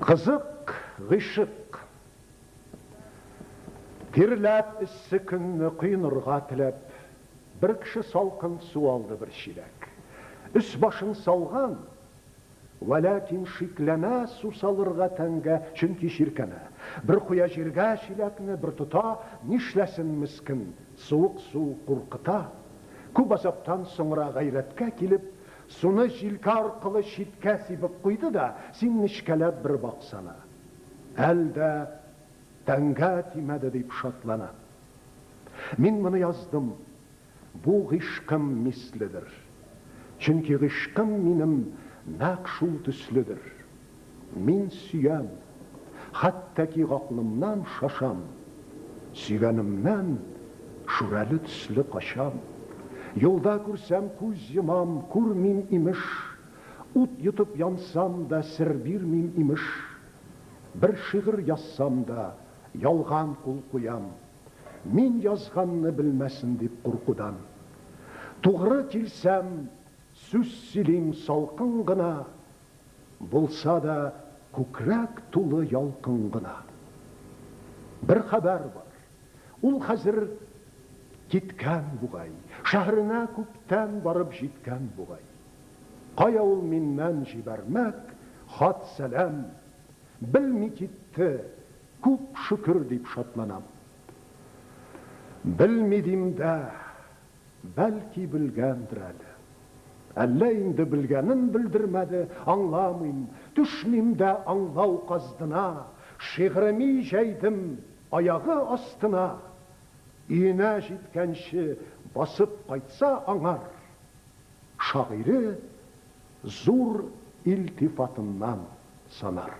Қызық ғишық, терләп ісі күнні құйынырға тілеп, бір кіші салқын су алды бір шелек. Үс башын салған, вәләкин шикләмә су салырға тәңгә, чүнки ширкәмә. Бір құя жергә шелекні бір тұта, нишләсін міскін, суық су қурқыта. Күп азаптан соңыра ғайрәткә келіп, суны жилка арқылы шиткә сибіп қойды да, сен нишкәләп бір бақсана. Әлдә тәңгә тимәді деп шатлана. Мен мұны яздым, бұл ғишқым мислідір. Чүнки ғишқым менім нәқ шул түслідір. Мен сүйәм, хаттаки ғақлымнан шашам. Сүйгәнімнән шүрәлі түслі қашам. Yolda күрсәм күз йымам, күрмим имеш. Ут йотып янсам да, сір бирмим имеш. Бір шиғыр язсам да, ялған құл қуям. Мен язғанны білмәсін деп қорқудан. Туғры келсәм, сүз силим салқын ғына. Болса да, көкірек тулы ялқын ғына. Бір хабар бар. Ул хәзір кеткен бұғай, шәһріне күптен барып жеткен бұғай. Қая ул меннен жібермәк, хат сәлем, білмей кетті, көп шүкір деп шатланам. Білмедім дә, бәлки білгендір әлі. Әлі енді білгенін білдірмәді, аңламайым, түшмем дә аңлау қаздына, шиғырымей жәйдім аяғы астына. Үйіне жеткенші басып қайтса аңар, шағиры зур илтифатынан санар.